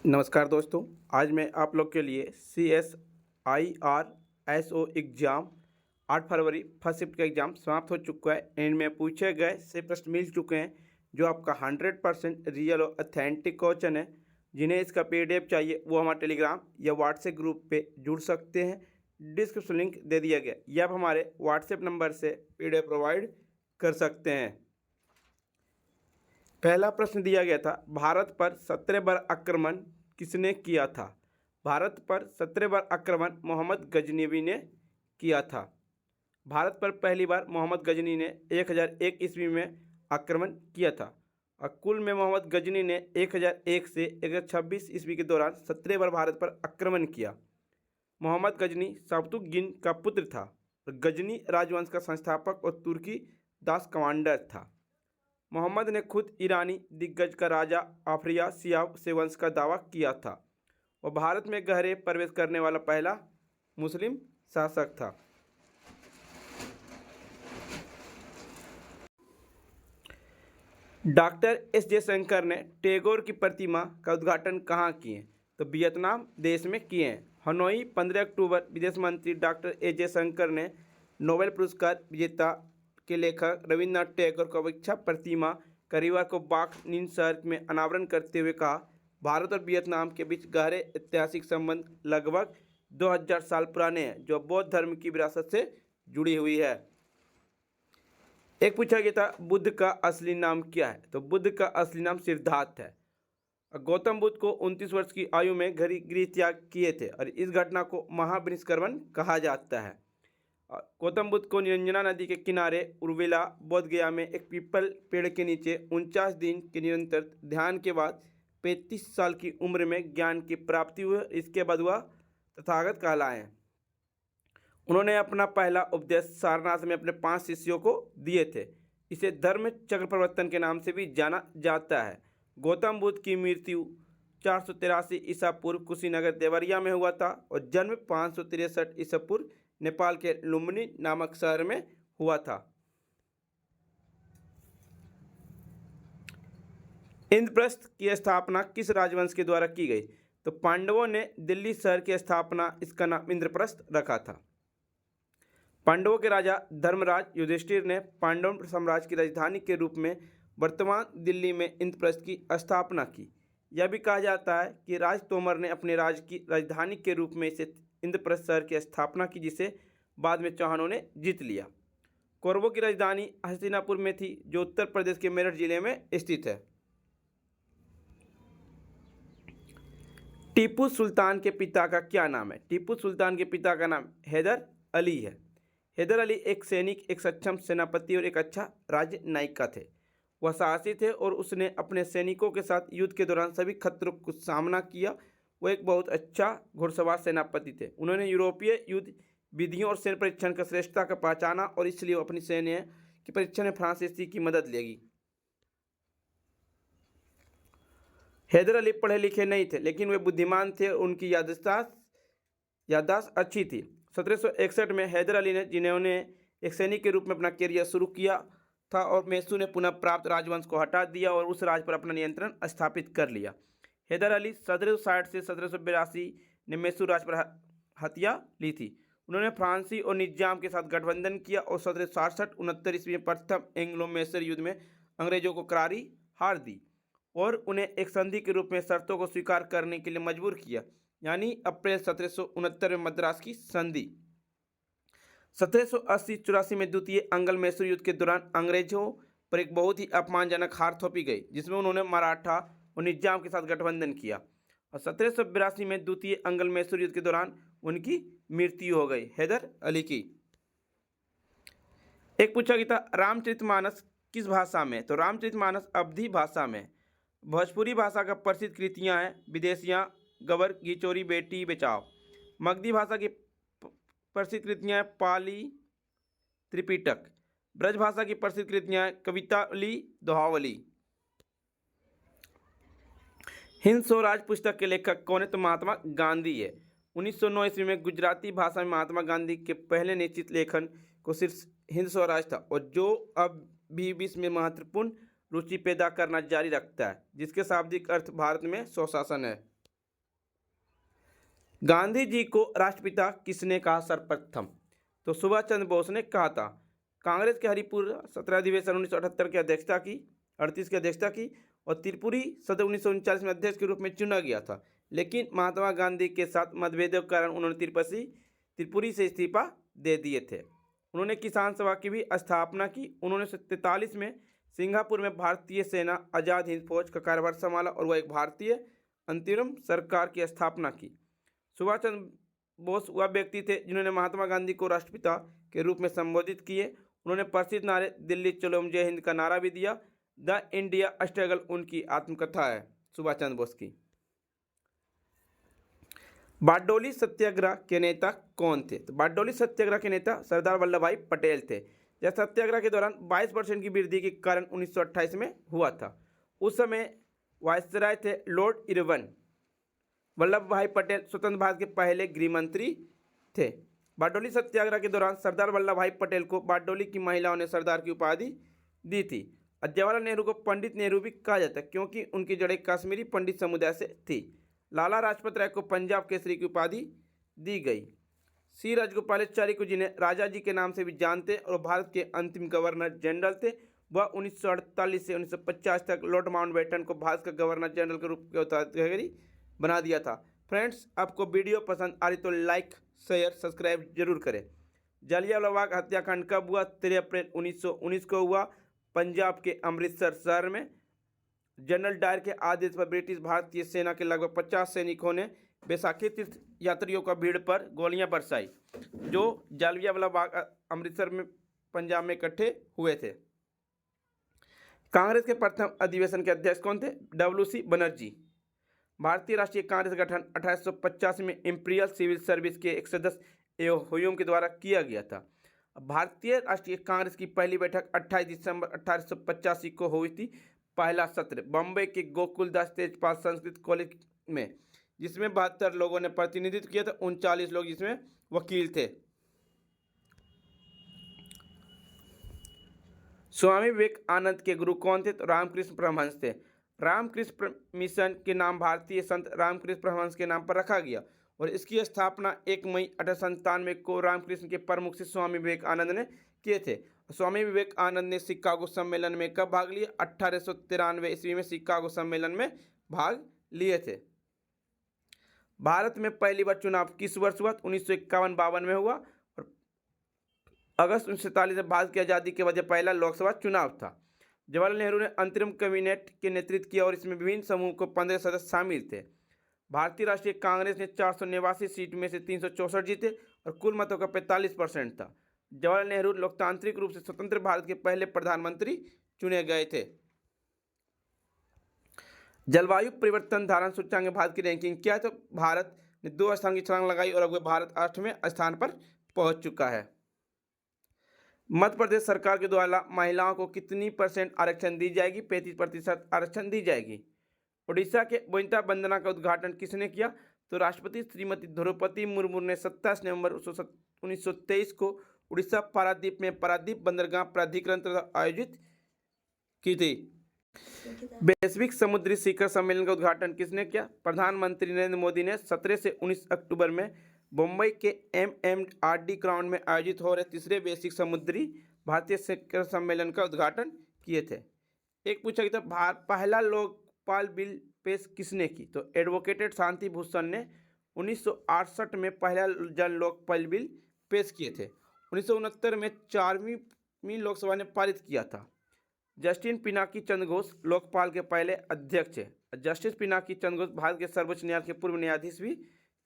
नमस्कार दोस्तों। आज मैं आप लोग के लिए CSIR SO एग्ज़ाम 8 फरवरी फर्स्ट शिफ्ट का एग्ज़ाम समाप्त हो चुका है। इनमें पूछे गए से प्रश्न मिल चुके हैं जो आपका 100% रियल और ऑथेंटिक क्वेश्चन है। जिन्हें इसका PDF चाहिए वो हमारे टेलीग्राम या व्हाट्सएप ग्रुप पे जुड़ सकते हैं। डिस्क्रिप्शन लिंक दे दिया गया, या आप हमारे व्हाट्सएप नंबर से PDF प्रोवाइड कर सकते हैं। पहला प्रश्न दिया गया था, भारत पर 17 बार आक्रमण किसने किया था? भारत पर 17 बार आक्रमण मोहम्मद गजनवी ने किया था। भारत पर पहली बार मोहम्मद गजनी ने 1001 ईस्वी में आक्रमण किया था और कुल में मोहम्मद गजनी ने 1001 से 1026 ईस्वी के दौरान 17 बार भारत पर आक्रमण किया। मोहम्मद गजनी सबतुगिन का पुत्र था और गजनी राजवंश का संस्थापक और तुर्की दास कमांडर था। मोहम्मद ने खुद ईरानी दिग्गज का राजा आफरिया सियाव से वंश का दावा किया था। वह भारत में गहरे प्रवेश करने वाला पहला मुस्लिम शासक था। डॉक्टर एस जयशंकर ने टैगोर की प्रतिमा का उद्घाटन कहाँ किए? तो वियतनाम देश में किए हैं। हनोई 15 अक्टूबर। विदेश मंत्री डॉक्टर एस जयशंकर ने नोबेल पुरस्कार विजेता के लेखक रविन्द्रनाथ टैगोर को अपेक्षा प्रतिमा का रविवार को बाक नीन शहर में अनावरण करते हुए कहा, भारत और वियतनाम के बीच गहरे ऐतिहासिक संबंध लगभग 2000 साल पुराने हैं, जो बौद्ध धर्म की विरासत से जुड़ी हुई है। एक पूछा गया था, बुद्ध का असली नाम क्या है? तो बुद्ध का असली नाम सिद्धार्थ है। गौतम बुद्ध को 29 वर्ष की आयु में गृह त्याग किए थे और इस घटना को महापरिनिष्कर्मण कहा जाता है। गौतम बुद्ध को निरंजना नदी के किनारे उर्विला बोध गया में एक पीपल पेड़ के नीचे 49 दिन के निरंतर ध्यान के बाद 35 साल की उम्र में ज्ञान की प्राप्ति हुई। इसके बाद वह तथागत कहलाए। उन्होंने अपना पहला उपदेश सारनाथ में अपने 5 शिष्यों को दिए थे। इसे धर्म चक्र प्रवर्तन के नाम से भी जाना जाता है। गौतम बुद्ध की मृत्यु 483 ईसा पूर्व कुशीनगर देवरिया में हुआ था और जन्म 563 ईसा पूर्व नेपाल के लुम्बिनी नामक शहर में हुआ था। इंद्रप्रस्थ की स्थापना किस राजवंश के द्वारा की गई? तो पांडवों ने दिल्ली शहर की स्थापना इसका नाम इंद्रप्रस्थ रखा था। पांडवों के राजा धर्मराज युधिष्ठिर ने पांडव साम्राज्य की राजधानी के रूप में वर्तमान दिल्ली में इंद्रप्रस्थ की स्थापना की। यह भी कहा जाता है कि राज तोमर ने अपने राज्य की राजधानी के रूप में इसे इंद्रप्रस्थ शहर की स्थापना की, जिसे बाद में चौहानों ने जीत लिया। कौरवों की राजधानी हस्तिनापुर में थी, जो उत्तर प्रदेश के मेरठ जिले में स्थित है। टीपू सुल्तान के पिता का क्या नाम है? टीपू सुल्तान के पिता का नाम हैदर अली है। हैदर अली एक सैनिक, एक सक्षम सेनापति और एक अच्छा राजनयिका थे। वह साहसी थे और उसने अपने सैनिकों के साथ युद्ध के दौरान सभी खतरों का सामना किया। वो एक बहुत अच्छा घुड़सवार सेनापति थे। उन्होंने यूरोपीय युद्ध विधियों और सैन्य परीक्षण का श्रेष्ठता का पहचाना और इसलिए अपनी सैन्य के परीक्षण में फ्रांसीसी की मदद लेगी। हैदर अली पढ़े लिखे नहीं थे, लेकिन वे बुद्धिमान थे और उनकी याददाश्त अच्छी थी। 1761 में हैदर अली ने, जिन्होंने एक सैनिक के रूप में अपना करियर शुरू किया था, और मैसूर ने पुनः प्राप्त राजवंश को हटा दिया और उस राज पर अपना नियंत्रण स्थापित कर लिया। हैदर अली 1760 से 1782 ने मैसूर राज पर हत्या ली थी। उन्होंने फ्रांसी और निजाम के साथ गठबंधन किया और 1767-69 ईस्वी में प्रथम एंग्लो मैसूर युद्ध में अंग्रेजों को करारी हार दी और उन्हें एक संधि के रूप में शर्तों को स्वीकार करने के लिए मजबूर किया, यानी अप्रैल 1769 में मद्रास की संधि। 1780-84 में द्वितीय अंग्ल मैसूर युद्ध के दौरान अंग्रेजों पर एक बहुत ही अपमानजनक हार थोपी गई, जिसमें उन्होंने मराठा और निजाम के साथ गठबंधन किया और 1782 में द्वितीय अंग्ल मैसूर युद्ध के दौरान उनकी मृत्यु हो गई, हैदर अली की। एक पूछा गया था, रामचरितमानस किस भाषा में? तो रामचरितमानस अवधी भाषा में। भोजपुरी भाषा का प्रसिद्ध कृतियाँ हैं विदेशियाँ, गबर गिचोरी बेटी बचाओ। मगधी भाषा की प्रसिद्ध कृतियाँ हैं पाली त्रिपिटक। ब्रज भाषा की प्रसिद्ध कृतियाँ हैं कवितावली, दोहावली। हिंद स्वराज पुस्तक के लेखक कौन है? तो महात्मा गांधी है। 1909 ईस्वी में गुजराती भाषा में महात्मा गांधी के पहले निश्चित लेखन को शीर्ष हिंद स्वराज था, और जो अब भी विश्व में महत्वपूर्ण रुचि पैदा करना जारी रखता है, जिसके शाब्दिक अर्थ भारत में स्वशासन है। गांधी जी को राष्ट्रपिता किसने कहा सर्वप्रथम? तो सुभाष चंद्र बोस ने कहा था। कांग्रेस के हरिपुर 17 अधिवेशन 1978 की अध्यक्षता की 38 की अध्यक्षता की और त्रिपुरी सदन 1939 में अध्यक्ष के रूप में चुना गया था, लेकिन महात्मा गांधी के साथ मतभेदों के कारण उन्होंने त्रिपुरी से इस्तीफा दे दिए थे। उन्होंने किसान सभा की भी स्थापना की। उन्होंने 1943 में सिंगापुर में भारतीय सेना आज़ाद हिंद फौज का कार्यभार संभाला और वह एक भारतीय अंतरिम सरकार की स्थापना की। सुभाष चंद्र बोस वह व्यक्ति थे जिन्होंने महात्मा गांधी को राष्ट्रपिता के रूप में संबोधित किए। उन्होंने प्रसिद्ध नारे दिल्ली चलो जय हिंद का नारा भी दिया। द इंडिया स्ट्रगल उनकी आत्मकथा है सुभाष चंद्र बोस की। बारडोली सत्याग्रह के नेता कौन थे? तो बारडोली सत्याग्रह के नेता सरदार वल्लभ भाई पटेल थे। यह सत्याग्रह के दौरान 22% की वृद्धि के कारण 1928 में हुआ था। उस समय वायसराय थे लॉर्ड इरविन। वल्लभ भाई पटेल स्वतंत्र भारत के पहले गृह मंत्री थे। बारडोली सत्याग्रह के दौरान सरदार वल्लभ भाई पटेल को बारडोली की महिलाओं ने सरदार की उपाधि दी थी। और जवाहरलाल नेहरू को पंडित नेहरू भी कहा जाता है क्योंकि उनकी जड़ें कश्मीरी पंडित समुदाय से थी। लाला लाजपत राय को पंजाब केसरी की उपाधि दी गई। सी राजगोपालाचारी को जिन्हें राजा जी के नाम से भी जानते और भारत के अंतिम गवर्नर जनरल थे, वह 1948 से 1950 तक लॉर्ड माउंटबेटन को भारत का गवर्नर जनरल के रूप में उत्तराधिकारी बना दिया था। फ्रेंड्स, आपको वीडियो पसंद आ रही तो लाइक शेयर सब्सक्राइब जरूर करें। जलियांवाला बाग हत्याकांड कब हुआ? 13 अप्रैल 1919 को हुआ पंजाब के अमृतसर शहर में। जनरल डायर के आदेश पर ब्रिटिश भारतीय सेना के लगभग 50 सैनिकों ने बैसाखी तीर्थ यात्रियों का भीड़ पर गोलियां बरसाई, जो जलियांवाला बाग अमृतसर में पंजाब में इकट्ठे हुए थे। कांग्रेस के प्रथम अधिवेशन के अध्यक्ष कौन थे? WC बनर्जी। भारतीय राष्ट्रीय कांग्रेस का गठन 1885 में इंपीरियल सिविल सर्विस के एक सदस्य ह्यूम के द्वारा किया गया था। भारतीय राष्ट्रीय कांग्रेस की पहली बैठक 28 दिसंबर 1885 को हुई थी। पहला सत्र बम्बई के गोकुलदास तेजपाल संस्कृत कॉलेज में, जिसमें 72 लोगों ने प्रतिनिधित्व किया था, 39 लोग जिसमें वकील थे। स्वामी विवेकानंद के गुरु कौन थे? तो रामकृष्ण परमहंस थे। रामकृष्ण मिशन के नाम भारतीय संत रामकृष्ण परमहंस के नाम पर रखा गया और इसकी स्थापना 1 मई 1897 को रामकृष्ण के प्रमुख से स्वामी विवेकानंद ने किए थे। स्वामी विवेकानंद ने शिकागो सम्मेलन में कब भाग लिया? 1893 ईस्वी में शिकागो सम्मेलन में भाग लिए थे। भारत में पहली बार चुनाव किस वर्ष हुआ? 1951-52 में हुआ और अगस्त 1947 में भारत की आज़ादी के बाद पहला लोकसभा चुनाव था। जवाहरलाल नेहरू ने अंतरिम कैबिनेट के नेतृत्व किया और इसमें विभिन्न समूह को 15 सदस्य शामिल थे। भारतीय राष्ट्रीय कांग्रेस ने 489 सीट में से 364 जीते और कुल मतों का 45% था। जवाहरलाल नेहरू लोकतांत्रिक रूप से स्वतंत्र भारत के पहले प्रधानमंत्री चुने गए थे। जलवायु परिवर्तन धारण सूचकांक में भारत की रैंकिंग क्या है? तो भारत ने 2 स्थान की छलांग लगाई और अब भारत 8वें स्थान पर पहुंच चुका है। मध्य प्रदेश सरकार के द्वारा महिलाओं को कितनी % आरक्षण दी जाएगी? 35% आरक्षण दी जाएगी। उड़ीसा के वनिता वंदना का उद्घाटन किसने किया? तो राष्ट्रपति श्रीमती द्रौपदी मुर्मू ने 27 नवंबर 1923 को उड़ीसा पारादीप में पारादीप बंदरगाह प्राधिकरण द्वारा आयोजित की थी। वैश्विक समुद्री शिखर सम्मेलन का उद्घाटन किसने किया? प्रधानमंत्री नरेंद्र मोदी ने 17 से 19 अक्टूबर में मुंबई के MMRD ग्राउंड में आयोजित हो रहे 3रे वैश्विक समुद्री भारतीय शिखर सम्मेलन का उद्घाटन किए थे। एक पूछा गया था पहला लोकपाल बिल पेश किसने की? तो एडवोकेट शांति भूषण ने 1968 में पहला जन लोकपाल बिल पेश किए थे। 1969 में 4वीं लोकसभा ने पारित किया था। जस्टिस पिनाकी चंद्र घोष लोकपाल के पहले अध्यक्ष है। जस्टिस पिनाकी चंद्र घोष भारत के सर्वोच्च न्यायालय के पूर्व न्यायाधीश भी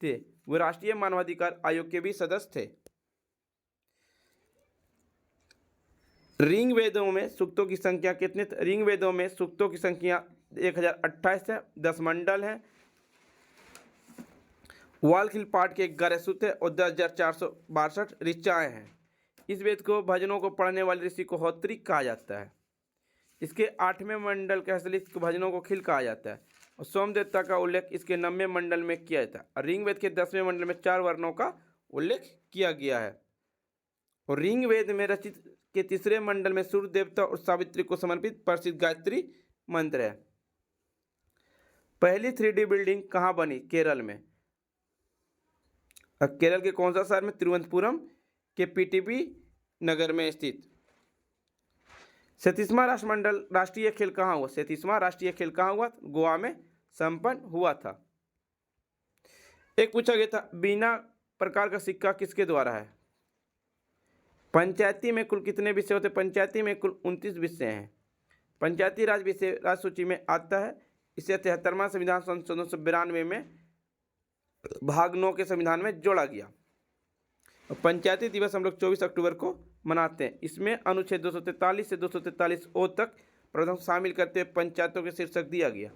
थे। वे राष्ट्रीय मानवाधिकार आयोग के भी सदस्य थे। ऋग्वेदों में सूक्तों की संख्या कितनी? ऋग्वेदों में सूक्तों की संख्या 1028 है, 10 मंडल हैं। वालखिल पाठ के 11 सूक्त है और 10,462 ऋचाएँ हैं। इस वेद को भजनों को पढ़ने वाले ऋषि को होत्री कहा जाता है। इसके 8वें मंडल के हस्तलिखित भजनों को खिल कहा जाता है और सोमदेवता का उल्लेख इसके 9वें मंडल में किया जाता है। ऋग्वेद के 10वें मंडल में 4 वर्णों का उल्लेख किया गया है और ऋग्वेद में रचित के 3रे मंडल में सूर्य देवता और सावित्री को समर्पित प्रसिद्ध गायत्री मंत्र है। पहली 3D बिल्डिंग कहाँ बनी? केरल में। केरल के कौन सा शहर में? तिरुवनंतपुरम के पीटीपी नगर में स्थित। 37वां राष्ट्रीय खेल कहाँ हुआ? 37वां राष्ट्रीय खेल कहाँ हुआ? गोवा में संपन्न हुआ था। एक पूछा गया था, बिना प्रकार का सिक्का किसके द्वारा है? पंचायती में कुल कितने विषय होते? पंचायती में कुल 29 विषय हैं। पंचायती राज विषय राज्य सूची में आता है। इसे 73वां संविधान संशोधन 1992 में भाग 9 के संविधान में जोड़ा गया। पंचायती दिवस हम लोग 24 अक्टूबर को मनाते हैं। इसमें अनुच्छेद 243 से 243 ओ तक प्रावधान शामिल करते हुए पंचायतों के शीर्षक दिया गया।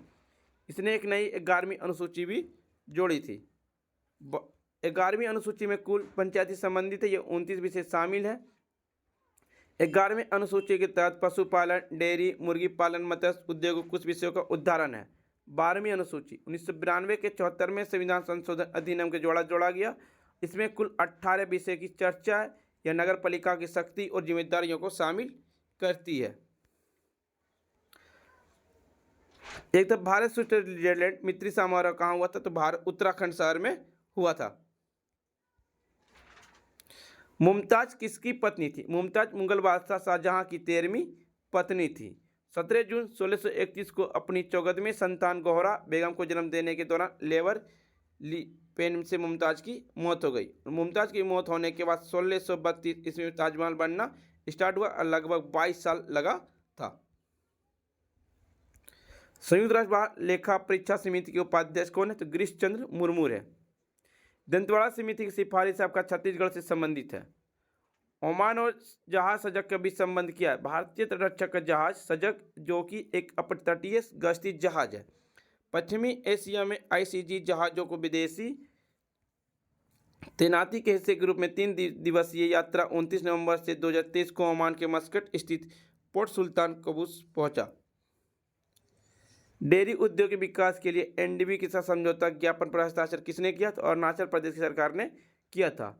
इसने एक नई 11वीं अनुसूची भी जोड़ी थी। 11वीं अनुसूची में कुल पंचायती संबंधित है, ये 29 विषय शामिल हैं। 11वीं अनुसूची के तहत पशुपालन, डेयरी, मुर्गी पालन, मत्स्य उद्योग कुछ विषयों का उदाहरण है। 12वीं अनुसूची 1992 के 74वें संविधान संशोधन अधिनियम के जोड़ा गया। इसमें कुल 18 विषय की चर्चा है। यह नगर पालिका की शक्ति और जिम्मेदारियों को शामिल करती है। एक तो भारत स्विट्जरलैंड मित्री समारोह कहाँ हुआ था? तो भारत उत्तराखंड शहर में हुआ था। मुमताज किसकी पत्नी थी? मुमताज मुगल बादशाह शाहजहां की 13वीं पत्नी थी। 17 जून 1631 को अपनी 14वीं संतान गौहरा बेगम को जन्म देने के दौरान लेबर पेन से मुमताज की मौत हो गई। मुमताज की मौत होने के बाद 1632 ईस्वी में ताजमहल बनना स्टार्ट हुआ और लगभग 22 साल लगा था। संयुक्त राष्ट्र बाल लेखा परीक्षा समिति के उपाध्यक्ष कौन है? तो गिरीश चंद्र मुर्मू है। दंतेवाड़ा समिति की सिफारिश आपका छत्तीसगढ़ से संबंधित है। ओमान और जहाज सजग के बीच संबंध किया है? भारतीय तटरक्षक का जहाज सजग जो कि एक अपतटीय गश्ती जहाज है। पश्चिमी एशिया में आईसीजी जहाजों को विदेशी तैनाती के हिस्से के रूप में 3 दिवसीय यात्रा 29 नवंबर से 2023 को ओमान के मस्कट स्थित पोर्ट सुल्तान कबूस पहुंचा। डेयरी उद्योग के विकास के लिए एनडीबी के साथ समझौता ज्ञापन पर हस्ताक्षर किसने किया था? और अरुणाचल प्रदेश की सरकार ने किया था।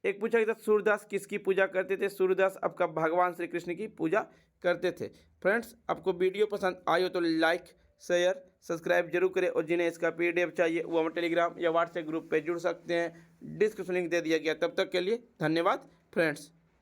एक पूछा गया था, सूर्यदास किसकी पूजा करते थे? सूर्यदास आपका भगवान श्री कृष्ण की पूजा करते थे। फ्रेंड्स, आपको वीडियो पसंद आई हो तो लाइक, शेयर, सब्सक्राइब जरूर करें और जिन्हें इसका पीडीएफ चाहिए वो हम टेलीग्राम या व्हाट्सएप ग्रुप पर जुड़ सकते हैं। डिस्क्रिप्शन लिंक दे दिया गया। तब तक के लिए धन्यवाद फ्रेंड्स।